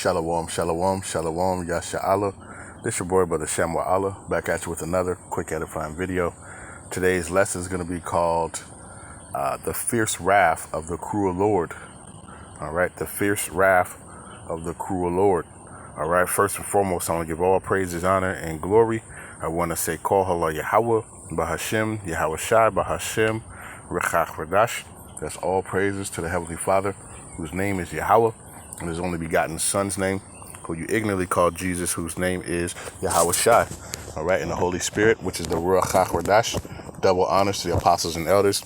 Shalom, shalom, shalom, yasha'Allah. This your boy, Brother Shamwa Allah, back at you with another quick edifying video. Today's lesson is going to be called The Fierce Wrath of the Cruel Lord. All right, the fierce wrath of the cruel Lord. All right, first and foremost, I want to give all praises, honor, and glory. I want to say, call Halal Yahawah, Bahasham, Yahawashi, Bahasham, Rawchaa, Qadash. That's all praises to the Heavenly Father, whose name is Yahawah, and his only begotten Son's name, who you ignorantly call Jesus, whose name is Yahawashi. All right, and the Holy Spirit, which is the Rawchaa Qadash. Double honors to the apostles and elders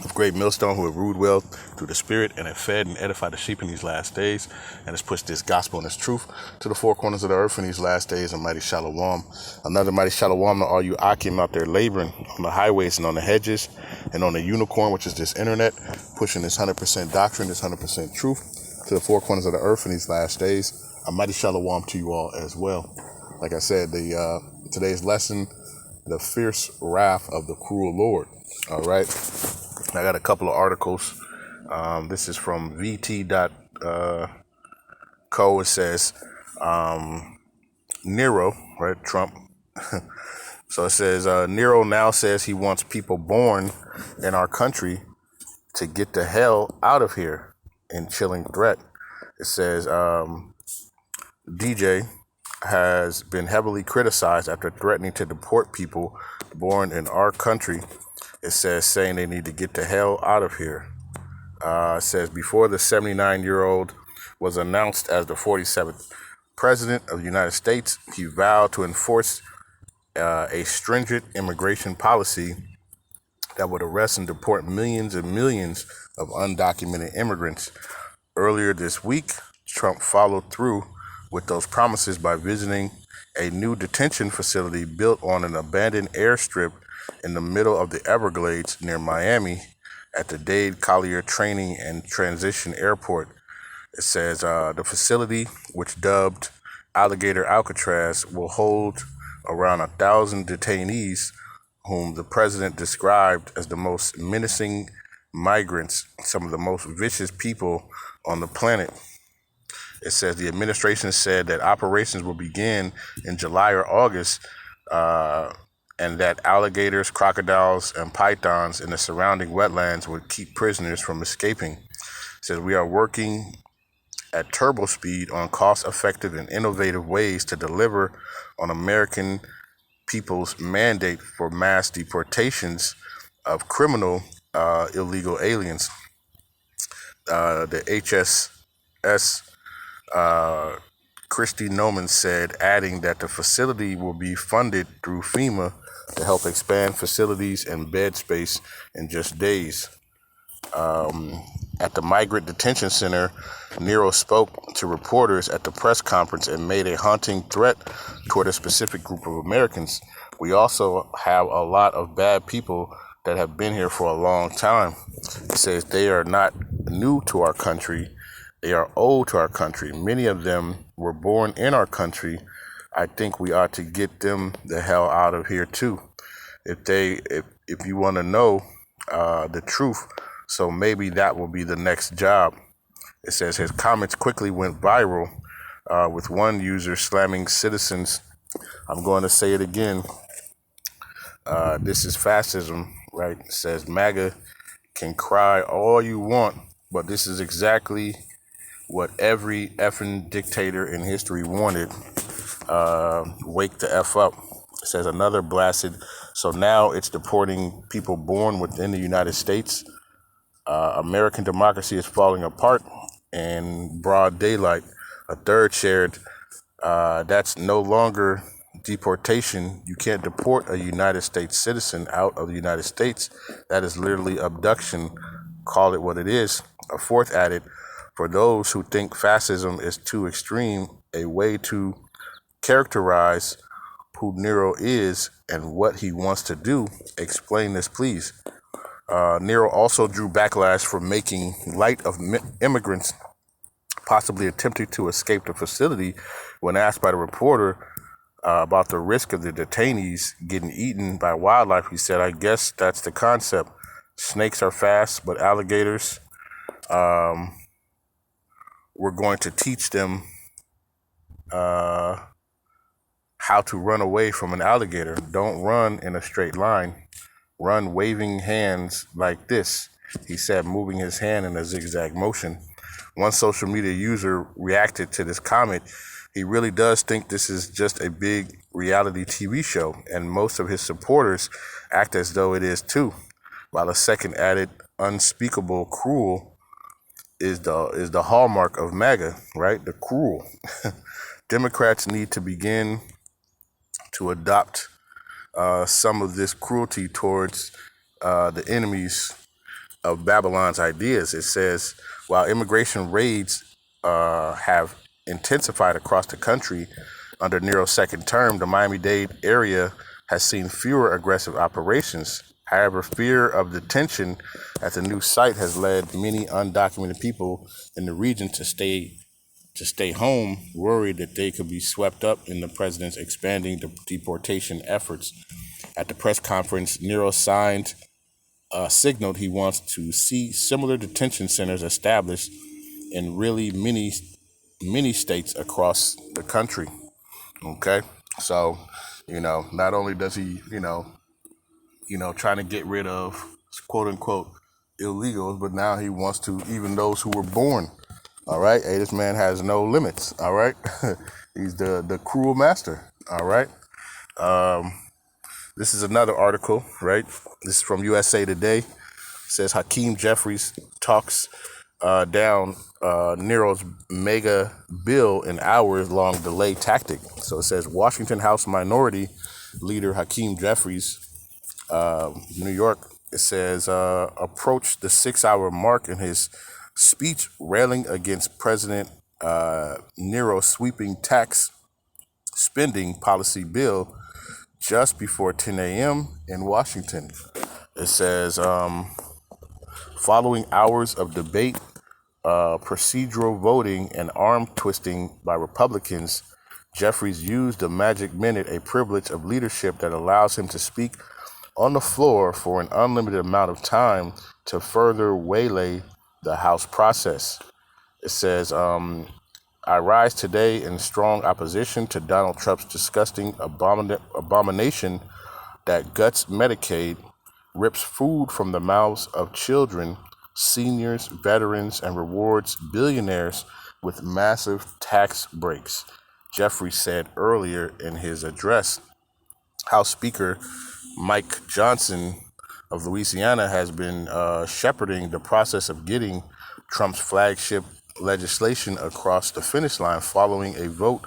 of Great Millstone who have ruled well through the Spirit and have fed and edified the sheep in these last days, and has pushed this gospel and this truth to the four corners of the earth in these last days. A mighty shalom. Another mighty shalom to all you Akim out there laboring on the highways and on the hedges and on the unicorn, which is this internet, pushing this 100% doctrine, this 100% truth to the four corners of the earth in these last days. A mighty shalom to you all as well. Like I said, today's lesson, the fierce wrath of the cruel Lord. All right. I got a couple of articles. This is from VT.co. It says, Nero, right? Trump. So it says, Nero now says he wants people born in our country to get the hell out of here, in chilling threat. It says, DJ has been heavily criticized after threatening to deport people born in our country. It says, saying they need to get the hell out of here. It says, before the 79-year-old was announced as the 47th president of the United States, he vowed to enforce a stringent immigration policy that would arrest and deport millions and millions of undocumented immigrants. Earlier this week, Trump followed through with those promises by visiting a new detention facility built on an abandoned airstrip in the middle of the Everglades near Miami at the Dade Collier Training and Transition Airport. It says the facility, which dubbed Alligator Alcatraz, will hold around 1,000 detainees whom the president described as the most menacing migrants, some of the most vicious people on the planet. It says the administration said that operations will begin in July or August, and that alligators, crocodiles, and pythons in the surrounding wetlands would keep prisoners from escaping. It says we are working at turbo speed on cost-effective and innovative ways to deliver on American people's mandate for mass deportations of criminal illegal aliens. The HSS Christy Noman said, adding that the facility will be funded through FEMA to help expand facilities and bed space in just days. At the Migrant Detention Center, Nero spoke to reporters at the press conference and made a haunting threat toward a specific group of Americans. We also have a lot of bad people that have been here for a long time. It says they are not new to our country. They are old to our country. Many of them were born in our country. I think we ought to get them the hell out of here too. If you want to know the truth, so maybe that will be the next job. It says his comments quickly went viral, with one user slamming citizens. I'm going to say it again. This is fascism, right? It says MAGA can cry all you want, but this is exactly what every effing dictator in history wanted. Wake the F up. It says another blasted. So now it's deporting people born within the United States. American democracy is falling apart in broad daylight. A third shared, that's no longer deportation. You can't deport a United States citizen out of the United States. That is literally abduction. Call it what it is. A fourth added, for those who think fascism is too extreme, a way to characterize who Nero is and what he wants to do. Explain this, please. Nero also drew backlash for making light of immigrants possibly attempting to escape the facility. When asked by the reporter about the risk of the detainees getting eaten by wildlife, he said, I guess that's the concept. Snakes are fast, but alligators, we're going to teach them uh, how to run away from an alligator. Don't run in a straight line. Run waving hands like this, he said, moving his hand in a zigzag motion. One social media user reacted to this comment. He really does think this is just a big reality TV show, and most of his supporters act as though it is too. While a second added, unspeakable cruel is the hallmark of MAGA, right? The cruel. Democrats need to begin to adopt some of this cruelty towards the enemies of Babylon's ideas. It says, while immigration raids have intensified across the country under Nero's second term, the Miami-Dade area has seen fewer aggressive operations. However, fear of detention at the new site has led many undocumented people in the region to stay home, worried that they could be swept up in the president's expanding deportation efforts. At the press conference, Nero signaled he wants to see similar detention centers established in really many states across the country. Okay, so not only does he trying to get rid of quote unquote illegals, but now he wants to even those who were born. All right, hey, this man has no limits. All right, he's the cruel master. All right. This is another article, right? This is from USA Today. It says Hakeem Jeffries talks down Nero's mega bill in hours-long delay tactic. So it says Washington House Minority Leader Hakeem Jeffries, New York, it says, approached the 6-hour mark in his speech railing against President Nero's sweeping tax spending policy bill just before 10 a.m. in Washington. It says, following hours of debate, procedural voting, and arm twisting by Republicans, Jeffries used the magic minute, a privilege of leadership that allows him to speak on the floor for an unlimited amount of time to further waylay the House process. It says, I rise today in strong opposition to Donald Trump's disgusting abomination that guts Medicaid, rips food from the mouths of children, seniors, veterans, and rewards billionaires with massive tax breaks, Jeffrey said earlier in his address. House Speaker Mike Johnson of Louisiana has been shepherding the process of getting Trump's flagship legislation across the finish line following a vote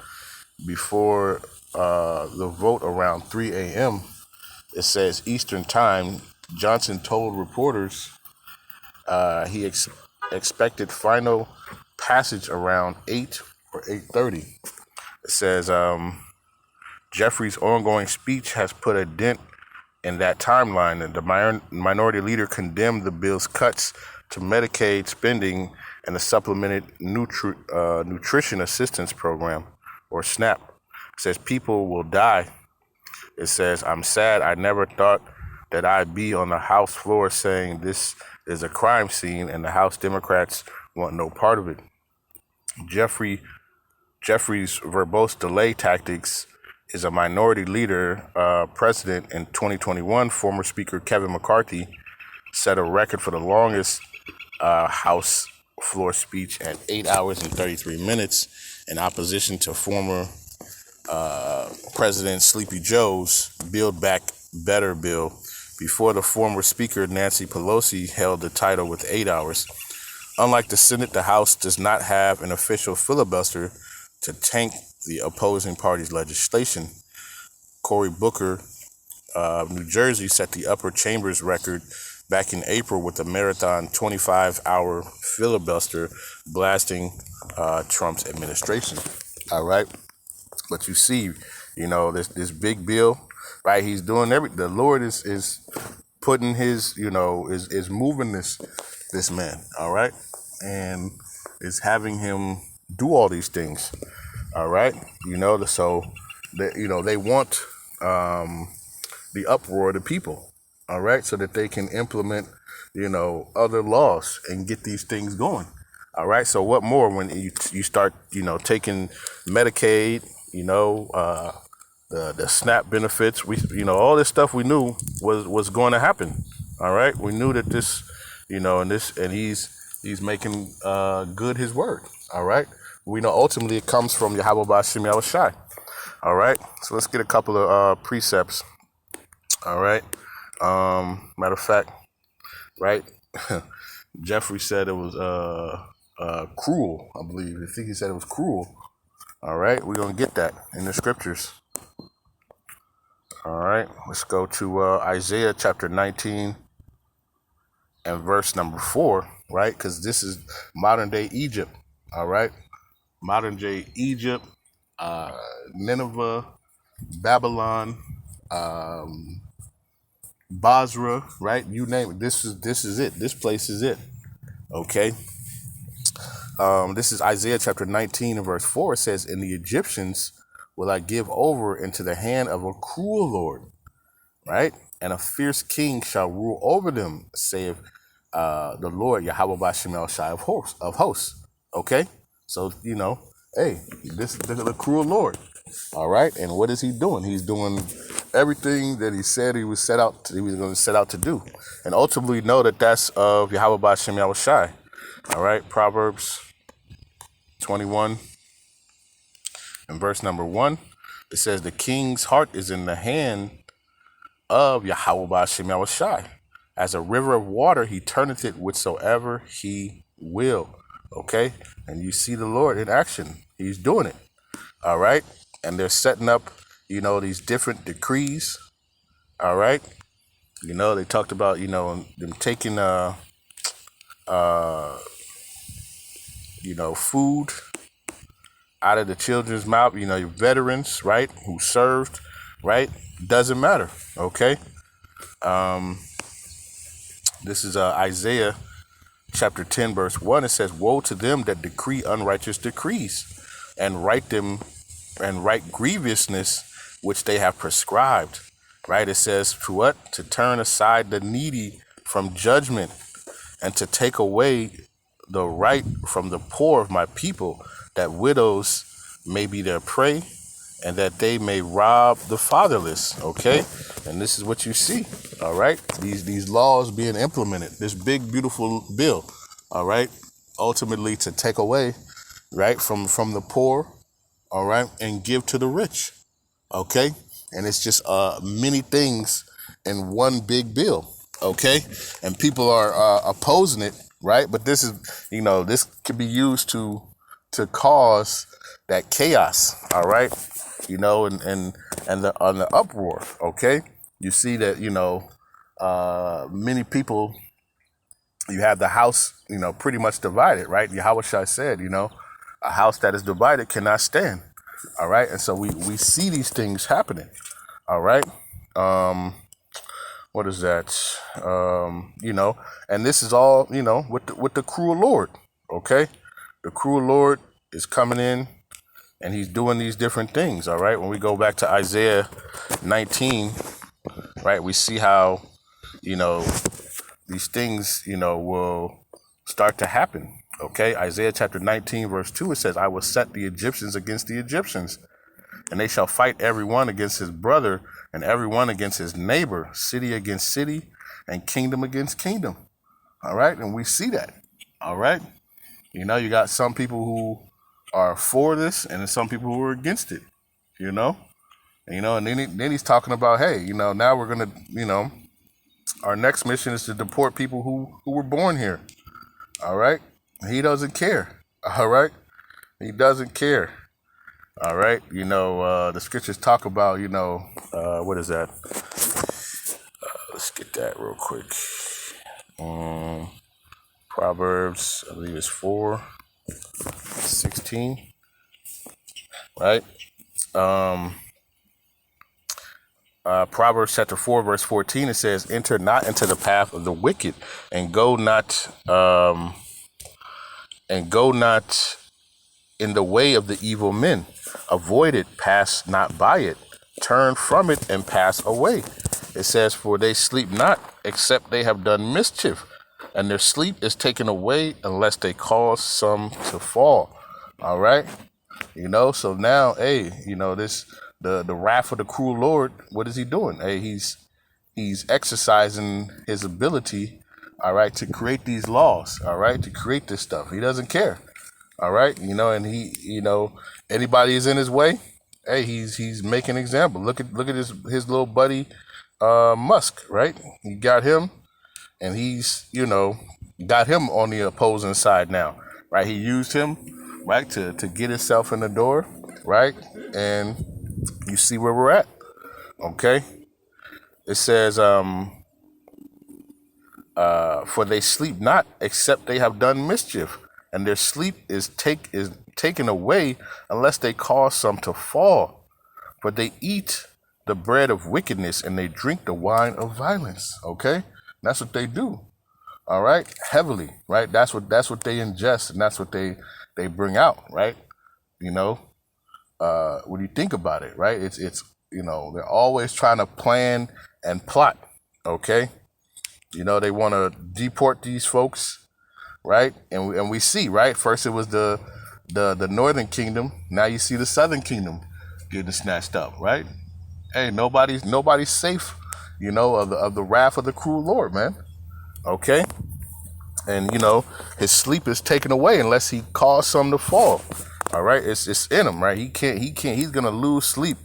before the vote around 3 a.m. It says Eastern Time. Johnson told reporters he expected final passage around 8 or 8:30. It says Jeffrey's ongoing speech has put a dent in that timeline, and the minority leader condemned the bill's cuts to Medicaid spending and the Supplemented Nutrition Assistance Program, or SNAP. It says people will die. It says, I'm sad. I never thought that I'd be on the House floor saying this is a crime scene and the House Democrats want no part of it. Jeffrey's verbose delay tactics is a minority leader president in 2021. Former Speaker Kevin McCarthy set a record for the longest House floor speech at 8 hours and 33 minutes in opposition to former President Sleepy Joe's Build Back Better bill before the former Speaker Nancy Pelosi held the title with 8 hours. Unlike the Senate, the House does not have an official filibuster to tank the opposing party's legislation. Cory Booker of New Jersey set the upper chamber's record back in April with a marathon 25-hour filibuster blasting Trump's administration. All right. But you see, this big bill, right? He's doing everything. The Lord is putting his, is moving this man, all right? And is having him do all these things, all right? So they want the uproar of the people, all right? So that they can implement, other laws and get these things going. All right. So what more when you start, taking Medicaid, the SNAP benefits, all this stuff we knew was going to happen. All right. We knew that this, and he's making good his word. All right. We know ultimately it comes from Yahawah Bahasham Yahawashi. All right. So let's get a couple of precepts. All right. Matter of fact, right. Jeffrey said it was cruel, I believe. I think he said it was cruel. All right, we're going to get that in the scriptures. All right, let's go to Isaiah chapter 19 and verse number 4, right? Because this is modern day Egypt, all right? Modern day Egypt, Nineveh, Babylon, Basra, right? You name it. This is it. This place is it. Okay. This is Isaiah chapter 19 and verse 4. It says, "And the Egyptians will I give over into the hand of a cruel Lord, right? And a fierce king shall rule over them, saith the Lord Yahawah Bahasham of hosts." Okay. So, hey, this is the cruel Lord. All right. And what is he doing? He's doing everything that he said he was going to set out to do. And ultimately know that that's of Yahawah Bahasham Yahawashi. All right. Proverbs 21 and verse number 1. It says, "The king's heart is in the hand of Yahawah Bahasham Yahawashi. As a river of water, he turneth it whithersoever he will." Okay. And you see the Lord in action. He's doing it. All right. And they're setting up, these different decrees. All right. They talked about, them taking, food out of the children's mouth, your veterans, right, who served, right, doesn't matter. Okay. This is Isaiah chapter 10 verse 1. It says, "Woe to them that decree unrighteous decrees and write grievousness which they have prescribed." Right. It says to what? To turn aside the needy from judgment and to take away the right from the poor of my people, that widows may be their prey and that they may rob the fatherless. Okay. And this is what you see. All right. These laws being implemented, this big, beautiful bill. All right. Ultimately to take away, right, from the poor. All right. And give to the rich. Okay. And it's just many things in one big bill. Okay. And people are opposing it. Right. But this is, this can be used to cause that chaos. All right. And the uproar. Okay. You see that, many people, you have the house, pretty much divided. Right. Yahawashi said, a house that is divided cannot stand. All right. And so we see these things happening. All right. What is that? And this is all, with the cruel Lord. Okay. The cruel Lord is coming in and he's doing these different things. All right. When we go back to Isaiah 19, right, we see how, these things, will start to happen. Okay. Isaiah chapter 19, verse 2, it says, "I will set the Egyptians against the Egyptians, and they shall fight every one against his brother and every one against his neighbor, city against city and kingdom against kingdom." All right. And we see that. All right. You got some people who are for this and then some people who are against it, and then he's talking about, hey, now we're going to, our next mission is to deport people who were born here. All right. He doesn't care. All right. He doesn't care. All right. The scriptures talk about, what is that? Let's get that real quick. Proverbs, I believe it's 4:16. Right. Proverbs chapter 4 verse 14, it says, "Enter not into the path of the wicked, and go not in the way of the evil men. Avoid it, pass not by it. Turn from it and pass away." It says, "For they sleep not, except they have done mischief. and their sleep is taken away unless they cause some to fall. All right. So now, hey, this the wrath of the cruel Lord, what is he doing? Hey, he's exercising his ability, all right, to create these laws, all right, to create this stuff. He doesn't care. All right, and anybody is in his way, hey, he's making an example. Look at his little buddy Musk, right? He got him, and he's got him on the opposing side now, right? He used him, right, to get himself in the door, right? And you see where we're at. Okay. It says, for they sleep not except they have done mischief, and their sleep is taken away unless they cause some to fall. For they eat the bread of wickedness and they drink the wine of violence. Okay, that's what they do. All right, heavily, right? That's what they ingest, and that's what they bring out, right? When you think about it, right? It's they're always trying to plan and plot. Okay, they want to deport these folks, right? And we see, right? First it was the northern kingdom. Now you see the southern kingdom getting snatched up, right? Hey, nobody's safe, of the wrath of the cruel Lord, man. Okay, and his sleep is taken away unless he cause some to fall. All right, it's in him, right? He can't. He's gonna lose sleep,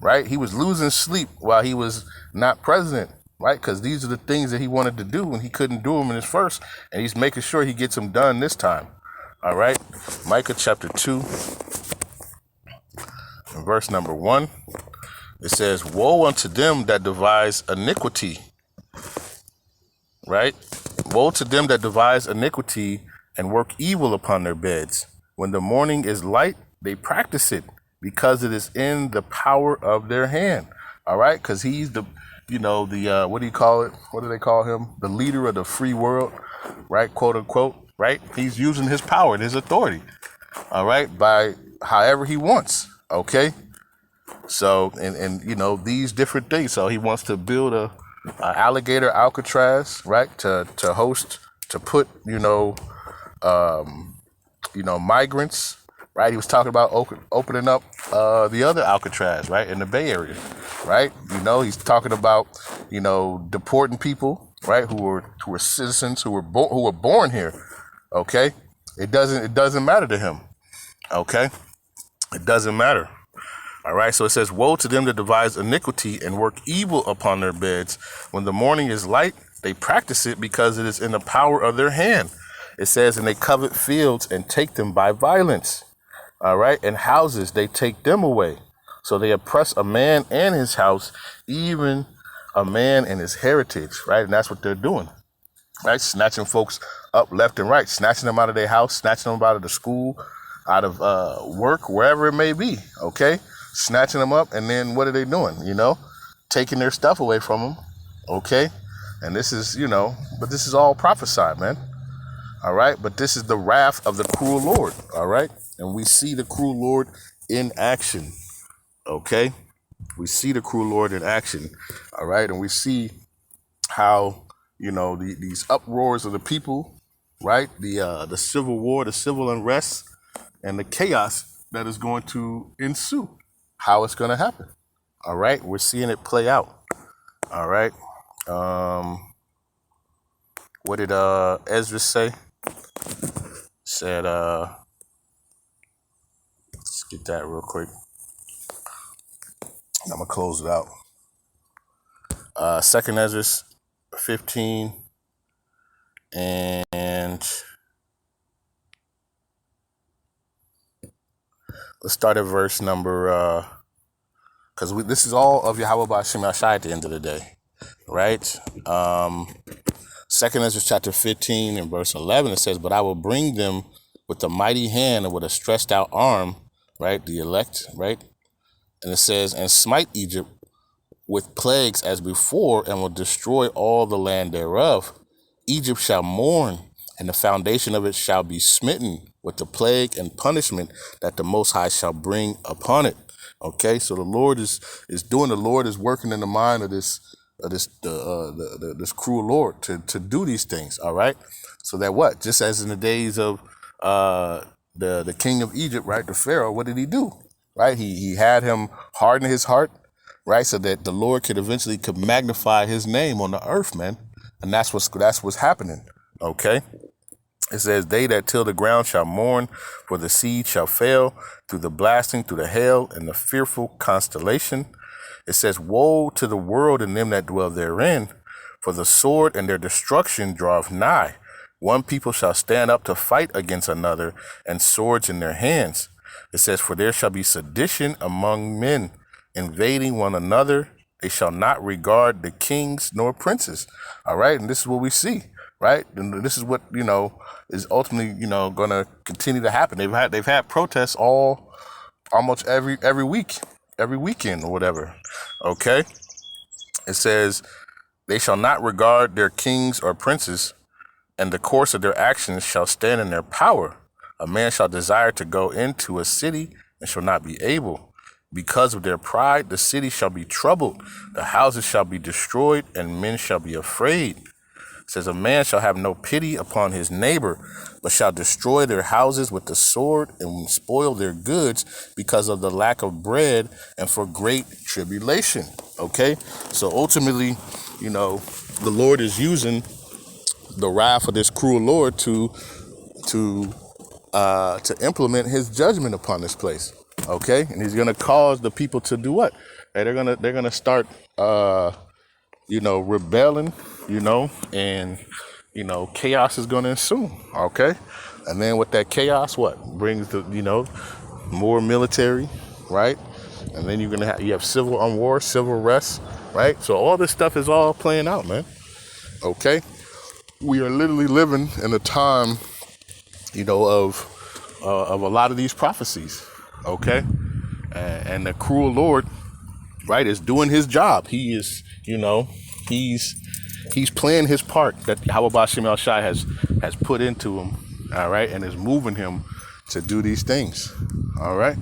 right? He was losing sleep while he was not president, right? Because these are the things that he wanted to do and he couldn't do them in his first, and he's making sure he gets them done this time. All right, Micah chapter 2, verse number 1. It says, "Woe unto them that devise iniquity." Right? Woe to them that devise iniquity and work evil upon their beds. When the morning is light, they practice it because it is in the power of their hand. All right? Because he's the what do you call it? What do they call him? The leader of the free world, right? Quote unquote, right? He's using his power and his authority, all right, by however he wants. Okay? So, and these different things. So he wants to build a alligator Alcatraz, right? To host, to put, migrants, right? He was talking about opening up the other Alcatraz, right, in the Bay Area, right? He's talking about, deporting people, right, who are citizens who were born here. Okay, it doesn't matter to him. Okay, it doesn't matter. All right, so it says, "Woe to them that devise iniquity and work evil upon their beds. When the morning is light, they practice it because it is in the power of their hand." It says, "And they covet fields and take them by violence." All right, and houses, they take them away. So they oppress a man and his house, even a man and his heritage, right? And that's what they're doing, right? Snatching folks up left and right, snatching them out of their house, snatching them out of the school, out of work, wherever it may be, okay? Snatching them up, and then what are they doing? Taking their stuff away from them, okay? And this is, but this is all prophesied, man. All right, but this is the wrath of the cruel Lord, all right? And we see the cruel Lord in action, okay? We see the cruel Lord in action, all right? And we see how, these uproars of the people, right? The civil war, the civil unrest, and the chaos that is going to ensue. How it's going to happen. All right. We're seeing it play out. All right. What did Esdras say? Said, let's get that real quick. I'm going to close it out. 2nd Esdras 15 and let's start at verse number, because this is all of Yahawah Bahasham at the end of the day, right? 2nd Esdras chapter 15 and verse 11, it says, "But I will bring them with a mighty hand and with a stretched out arm," right? The elect, right? And it says, "And smite Egypt with plagues as before, and will destroy all the land thereof. Egypt shall mourn, and the foundation of it shall be smitten with the plague and punishment that the Most High shall bring upon it." Okay, so the Lord is working in the mind of this this cruel Lord to do these things. All right, so that what? Just as in the days of the king of Egypt, right? The Pharaoh. What did he do? Right? He had him harden his heart, right, so that the Lord could magnify his name on the earth, man. And that's what's happening. Okay. It says, they that till the ground shall mourn, for the seed shall fail through the blasting, through the hail, and the fearful constellation. It says, woe to the world and them that dwell therein, for the sword and their destruction draweth nigh. One people shall stand up to fight against another, and swords in their hands. It says, for there shall be sedition among men, invading one another. They shall not regard the kings nor princes. All right, and this is what we see. Right, and this is what is ultimately going to continue to happen. They've had protests almost every weekend or whatever. Okay, it says they shall not regard their kings or princes, and the course of their actions shall stand in their power. A man shall desire to go into a city and shall not be able. Because of their pride, the city shall be troubled, the houses shall be destroyed, and men shall be afraid. It says, a man shall have no pity upon his neighbor, but shall destroy their houses with the sword and spoil their goods because of the lack of bread and for great tribulation. Okay, so ultimately, the Lord is using the wrath of this cruel Lord to implement his judgment upon this place. Okay, and he's going to cause the people to do what? They're gonna start rebelling, and, chaos is going to ensue. Okay. And then with that chaos, what brings more military, right? And then you have civil unrest, civil unrest, right? So all this stuff is all playing out, man. Okay. We are literally living in a time, of a lot of these prophecies. Okay. And the cruel Lord, right, is doing his job. He is, he's playing his part that Yahawashi has put into him, all right, and is moving him to do these things, all right.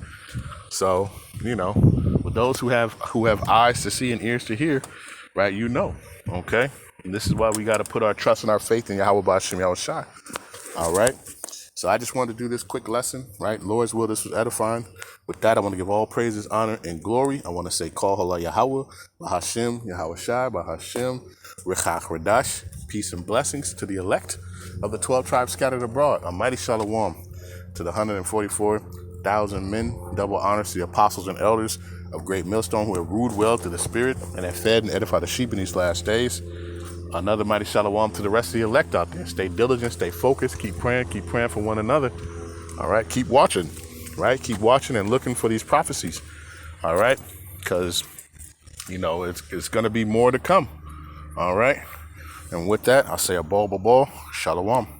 So, with those who have eyes to see and ears to hear, right, okay. And this is why we got to put our trust and our faith in Yahawashi, all right. So I just wanted to do this quick lesson, right? Lord's will, this was edifying. With that, I want to give all praises, honor, and glory. I want to say, call Halal Yahawah, Bahasham, Yahawashi, Bahasham, Qadash. Peace and blessings to the elect of the 12 tribes scattered abroad. A mighty shalom to the 144,000 men. Double honors to the apostles and elders of Great Millstone who have ruled well to the Spirit and have fed and edified the sheep in these last days. Another mighty shalom to the rest of the elect out there. Stay diligent, stay focused, keep praying for one another. All right, keep watching, right? Keep watching and looking for these prophecies. All right, because, it's going to be more to come. All right, and with that, I'll say a ball, shalom.